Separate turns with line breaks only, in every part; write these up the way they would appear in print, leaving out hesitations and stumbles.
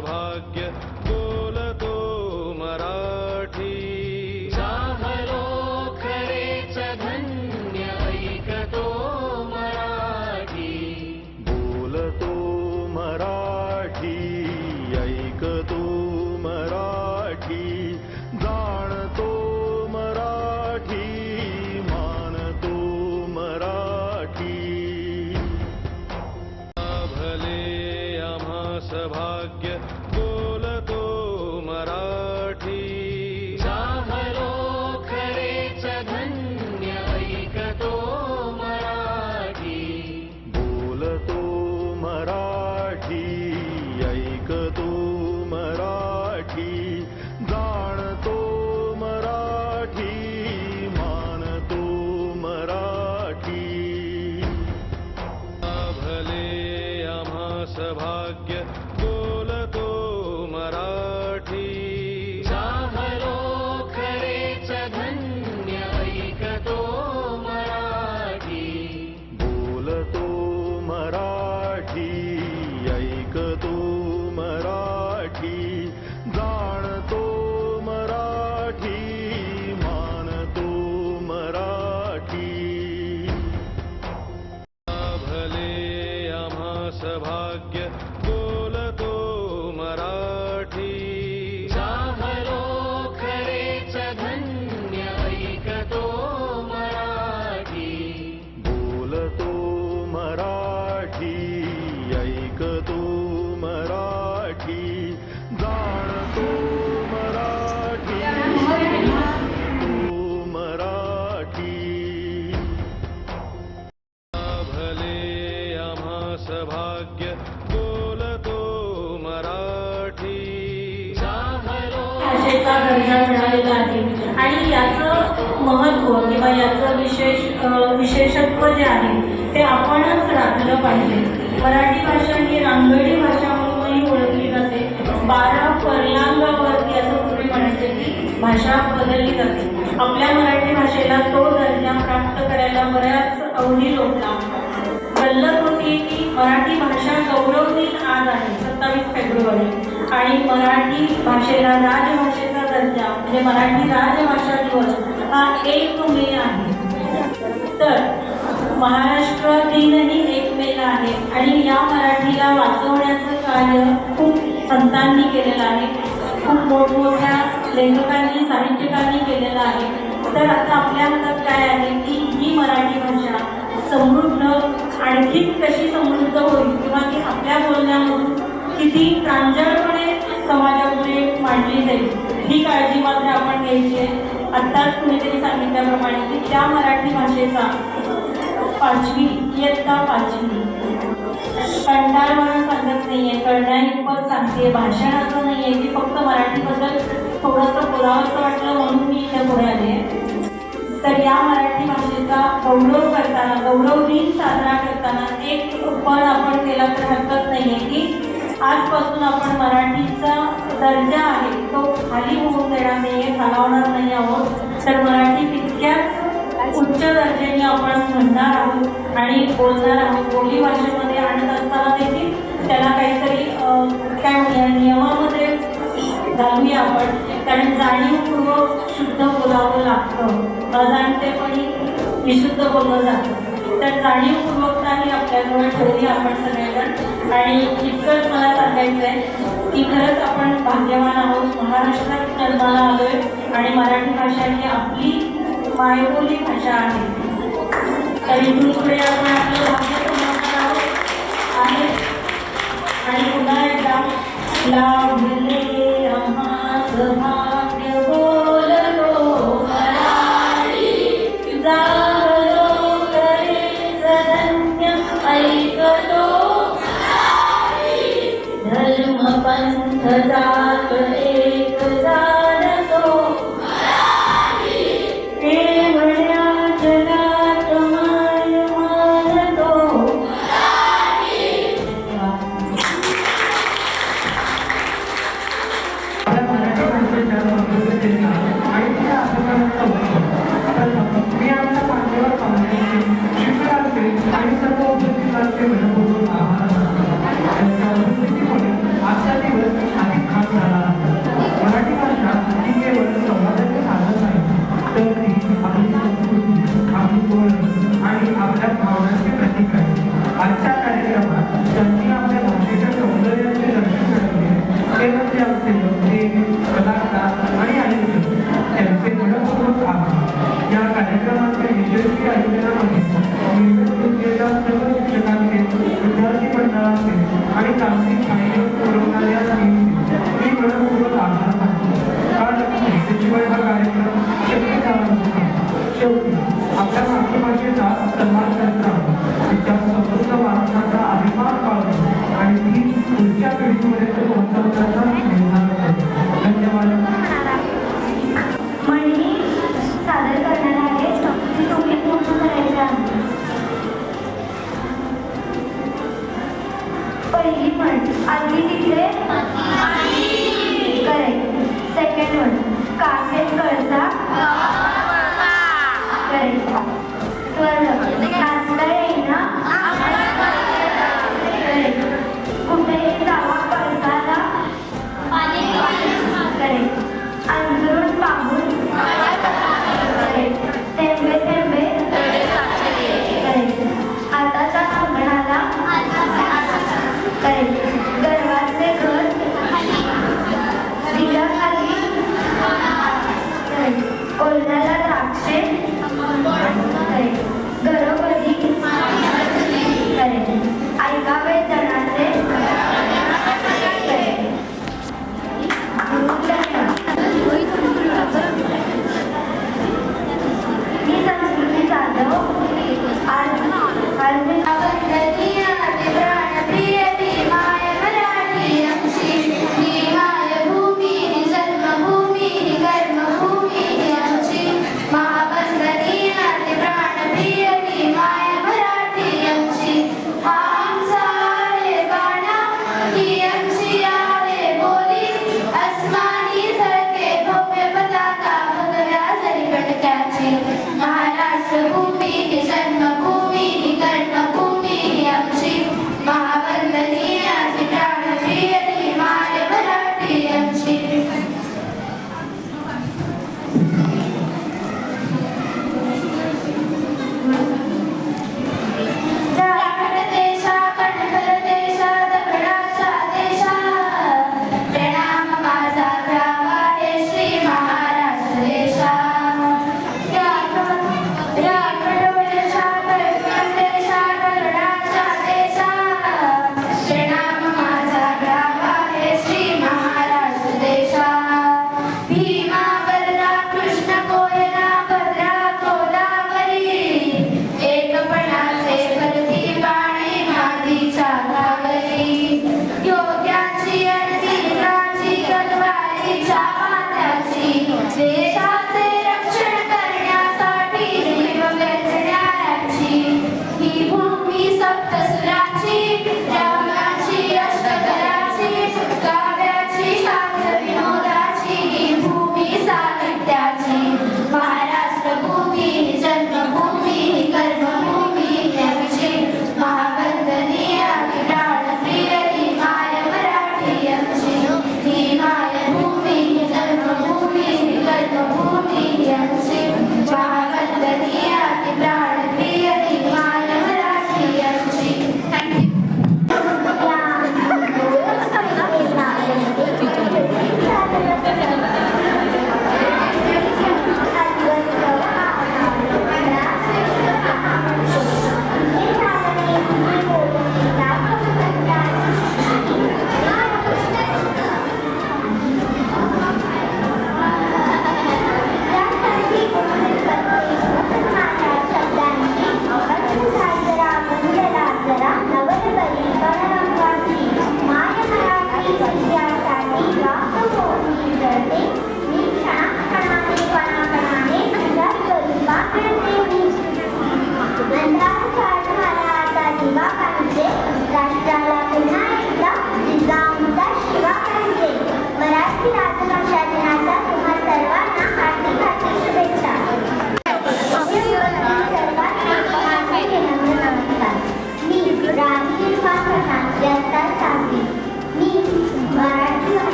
भाग्य बोलतो मराठी
चाहलो खरेच धन्य ऐकतो मराठी
बोलतो मराठी ऐकतो मराठी जाणतो मराठी मानतो मराठी भले आम्हास भाग्य बोलतो मराठी
चाहलो खरेच धन्य ऐकतो मराठी
बोलतो मराठी ऐकतो मराठी जाणतो मराठी मानतो मराठी भले आम्हास भाग्य बोलतो मराठी
चाहलो खरेच धन्य ऐकतो मराठी
बोलतो मराठी ऐकतो मराठी जाणतो मराठी मानतो मराठी भले आम्हास भाग्य बोलतो मराठी
चाहलो खरेच धन्य ऐकतो मराठी
बोलतो मराठी ऐकतो मराठी जाणतो मराठी तो मराठी भले आम्हास भाग्य बोलतो मराठी
चाहलो
भाषेचा दर्जा मिळालेला आहे आणि याचं महत्त्व किंवा याचं विशेषत्व जे आहे ते आपणच राखलं पाहिजे. मराठी भाषा ही रांगडी भाषा म्हणूनही ओळखली जाते. 12 फरलांगावरती असं पूर्वी म्हणायचे की भाषा बदलली जाते. आपल्या मराठी भाषेला तो दर्जा प्राप्त करायला बऱ्याच अवधी लोटला. गल्लत होती की मराठी भाषा गौरव दिन आज आहे 27 फेब्रुवारी आणि मराठी भाषेला राजभाषेचा दर्जा म्हणजे मराठी राजभाषा दिवस हा 1 मे आहे. तर महाराष्ट्र दिनही 1 मेला आहे आणि या मराठीला वाचवण्याचं कार्य खूप संतांनी केलेलं आहे. खूप मोठमोठ्या लेखकांनी साहित्यकांनी केलेलं आहे. तर आता आपल्या हातात काय आहे की ही मराठी भाषा समृद्ध आणखी कशी समृद्ध होईल किंवा ती आपल्या बोलण्यामधून किती प्रांजळपणे समाजापुढे मांडली जाईल ही काळजी मात्र आपण घ्यायची आहे. आत्ताच कुणीतरी सांगितल्याप्रमाणे की त्या मराठी भाषेचा 5वी इयत्ता 5वी कंटाळ म्हणून सांगत नाही आहे, कळण्याइतपत सांगते. भाषण असं नाही आहे की फक्त मराठीबद्दल थोडंसं बोलावंसं वाटलं म्हणून मी इथे पुढे आले. तर या मराठी भाषेचा गौरव करताना गौरव दिन साजरा करताना एक पण आपण केला तर हरकत नाही आहे की आजपासून आपण मराठीचा दर्जा आहे तो खाली होऊन देणार नाही आहे, खालावणार नाही आहोत. तर मराठी तितक्याच उच्च दर्जाने आपण म्हणणार आहोत आणि बोलणार आहोत. बोली भाषेमध्ये आणत असताना देखील त्याला काहीतरी काय म्हणूया नियमामध्ये घालूया आपण. कारण जाणीवपूर्वक शुद्ध बोलावं लागतं, अजाणतेपणी विशुद्ध बोललं जातं. तर जाणीवपूर्वकता ही आपल्याजवळ ठेवली आपण सगळेजण. आणि इतकंच मला सांगायचं आहे की खरंच आपण भाग्यवान आहोत. महाराष्ट्रात जन्माला आलोय आणि मराठी भाषा ही आपली मायबोली भाषा आहे. तर इथून पुढे आपण आपलं भाग्य समजणार आहोत आहे. आणि पुन्हा एकदा लाभले आम्हास भाग्य बोललो मराठी जाहलो खरेच धन्य ऐकलो धर्म पंथ जात एक जाणतो केवळ्या जगात माय मानतो.
आजचा दिवस पहिली म्हण आधी तिकडे करेक्ट. सेकंड वन काखेत कळसा करेक्ट. थर्ड नाचता येईना करेक्ट. कुठेही जावा कळसाला करेक्ट. अंतरून पाहून करेक्ट. थेंबे थेंबे करेक्ट. हाताचा कंगणाला करेक्ट. गर्वाचे घर दिलाखाली करेक्ट. ओल्याला द्राक्षे करेक्ट. घरोघरी करेक्ट. ऐकावे जनाचे करेक्ट. मी संस्कृती जाधव आज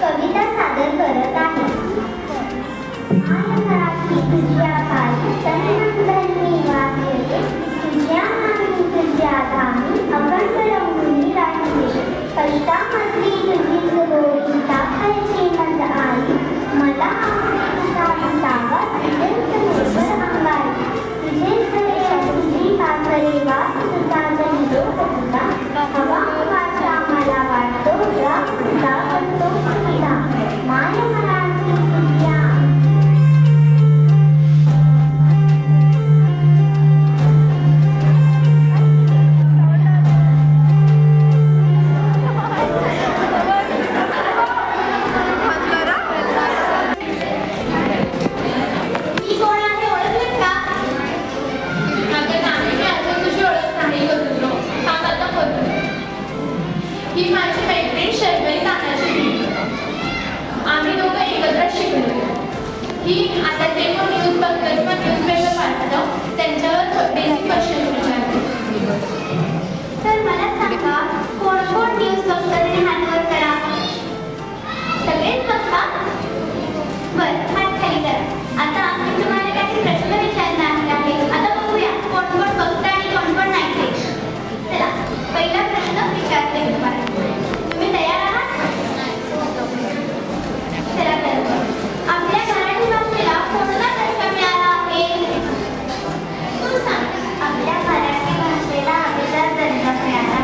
कविता सादर करत आहे. माय मराठी तुझ्या पायी तनमन वाचले, तुझ्या नामी तुझ्या धामी अखंड रंगुनी राहिले. कष्टामधली तुझी सुगोळी साखरेची मज आई, मला सावध अत्यंत निर्भर अंगाई. तुझे सरे तुझी पाखरे वास तुझा जनिरोध तुझा, हवा वाचा मला वाटतो राग तुझा बनतो तुझा. माय मराठी तुझ्या
ही माझी मैत्रीण शर्वरी तानाजी. आम्ही दोघं एकत्र शिकलो. ही आता जे कोण न्यूज बघतं किंवा न्यूजपेपर वाचतं त्यांच्यावर बेसिक क्वेश्चन्स विचारते.
तर मला सांगा, कोण कोण न्यूज बघतं तरी हात वर करा. सगळेच बघता? बरं, हात खाली करा. आता मी तुम्हाला काही प्रश्न विचारणार आहे. आता बघूया कोण कोण बघतं आणि कोण कोण नाही ते. चला, पहिला प्रश्न विचारते मी तुम्हाला. तुम्ही तयार आहात? चला तर. आपल्या मराठी भाषेला कोणता दर्जा मिळाला आहे? तू सांग. आपल्या मराठी भाषेला अभिजात दर्जा मिळाला.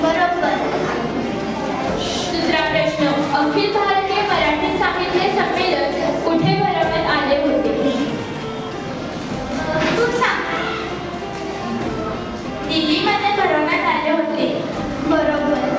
बरोबर.
दुसरा प्रश्न, अखिल भारतीय मराठी साहित्य संमेलन कुठे भरवण्यात आले होते?
तू सांग.
दिल्लीमध्ये भरवण्यात आले होते.
बरोबर.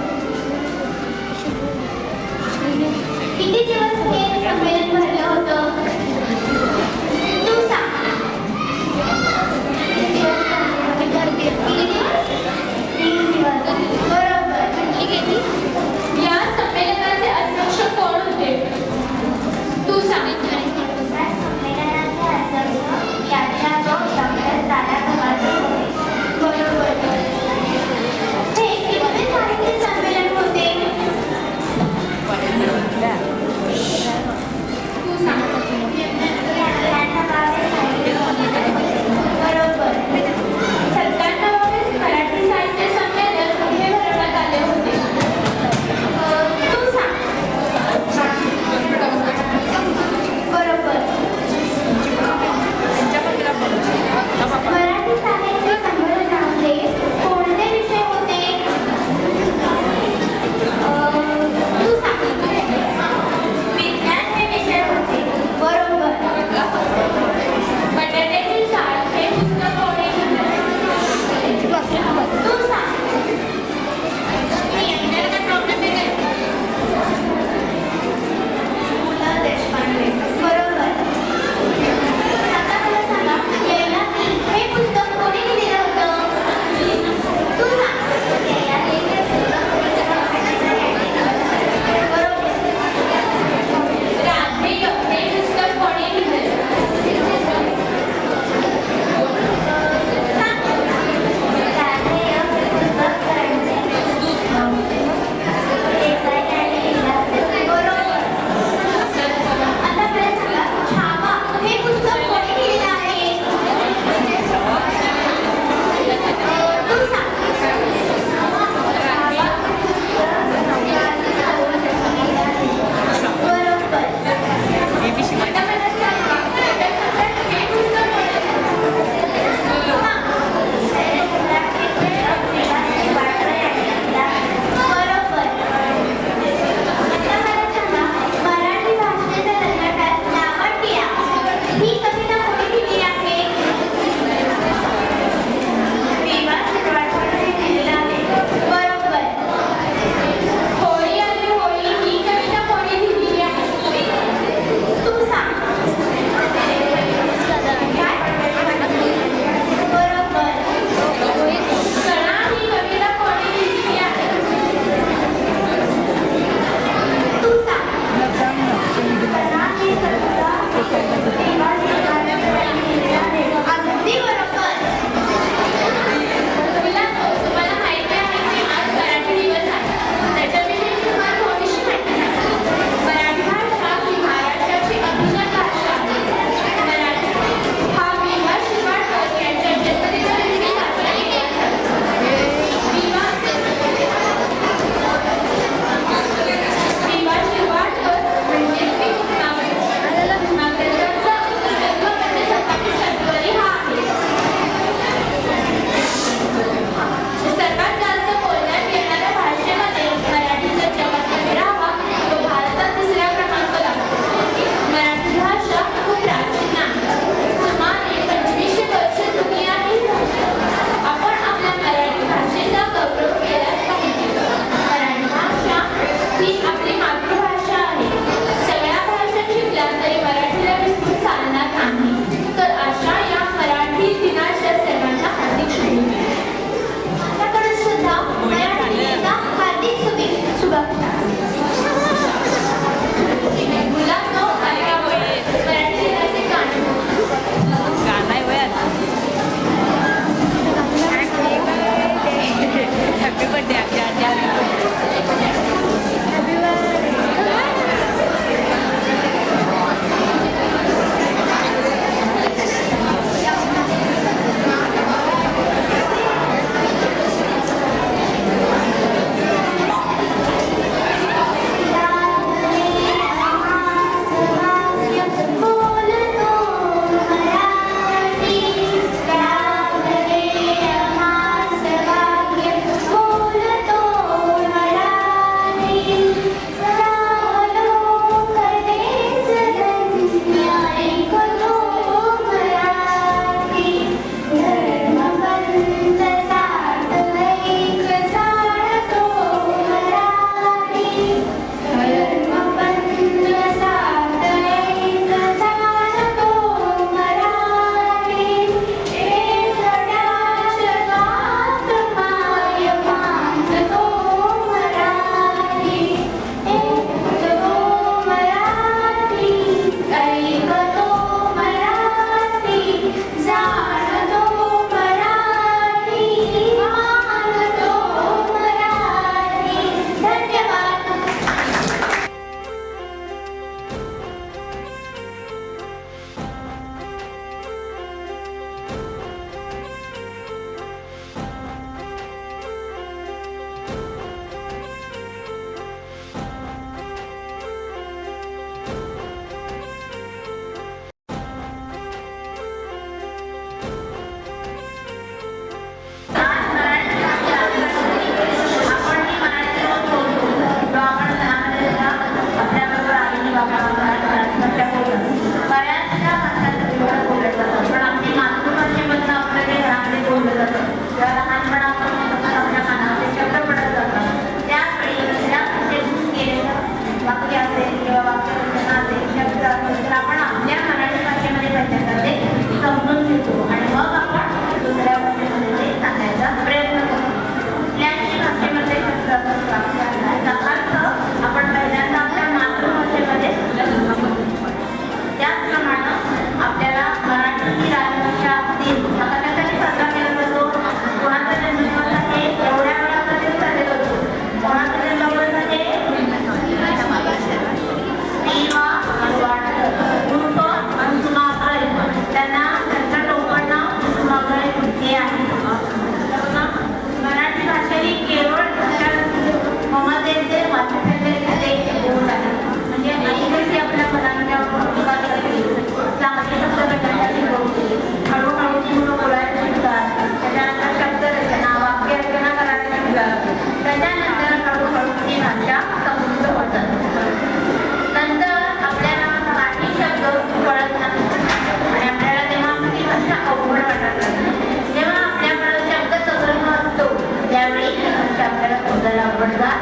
आपल्याला शोधायला आवडतात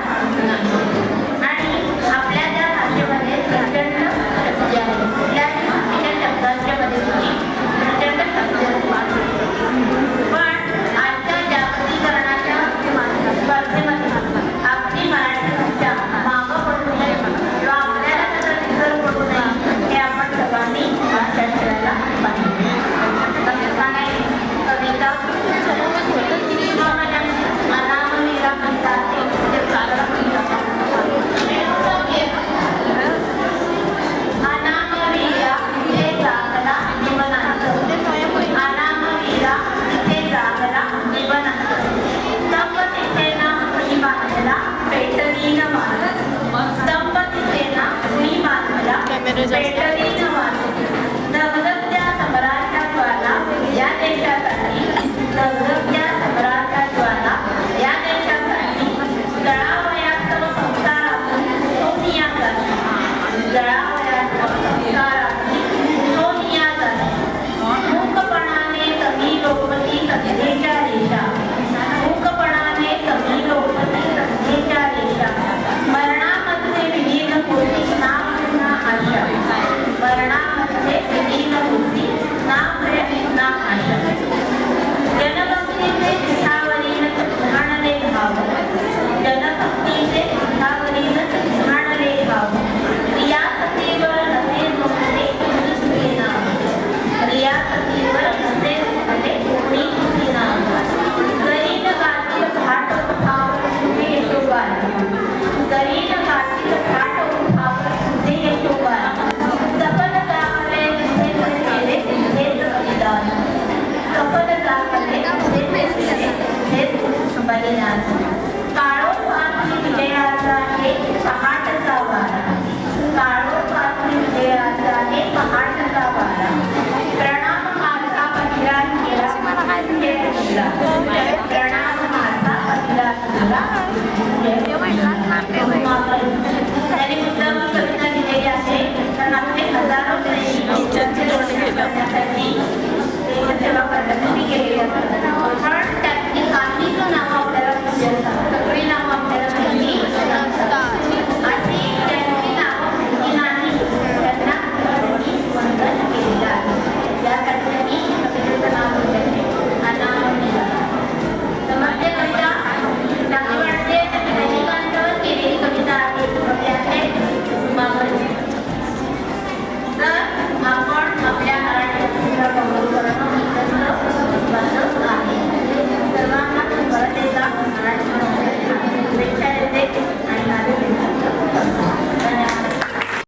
आणि आपल्या त्या भाषेमध्ये प्रचंड शब्द आहेत. त्या शब्दांच्या मदतीने प्रचंड शब्द पण आजच्या जागतिकीकरणाच्या स्पर्धेमध्ये आपली मराठी भाषा मागं पडू नये किंवा आपल्याला त्याचा विसर पडू नये हे आपण सर्वांनी लक्षात ठेवायला पाहिजे. कविता अनामवीरा म्हणतात ते सादर अनामवीरा इथे जागला जीवनांत अनामवीरा इथे जागला जीवनांत स्तंभ तिथे ना कुणी बांधला पेटलीन मार स्तंभ तिथे ना कुणी बांधला पेटलीन मार दगदगत्या सम्राटा ज्वाला या देशासाठी दगदगत्या सम्राटा ज्वाला या देशासाठी जळावयास्तव संसारातून सोनिया जाती जळावयास्तव संसारातून सोनिया जाती मूकपणाने कमी लोकती संधीच्या रेषा मूकपणाने कमी लोकती संधीच्या रेषा मरणामध्ये विलीन होती ना पुन्हा आशा मरणामध्ये विलीन होती ना पुन्हा आशा जनभक्तीचे चिन्हावरील झाडले भाव जनभक्तीचे चिन्हावरील झाडले भाव रियासतीवर नसे झोपले कोणी नाव रियासतीवर नसे झोपले कोणी नाव गरीब गातील घाट उठावर तुझे यशोगाल गरीब गातील घाट उठावर तुझे यशोगाल सफल जागले तुझे केले हेच बलिदान सफल जागले तुझे केले हेच बलिदान काळोखातली विजयाचा हे पहाटचा वारा काळोखातली विजयाचा हे पहाटचा वारा प्रणाम माझा पहिला केला प्रणाम माझा पहिला केला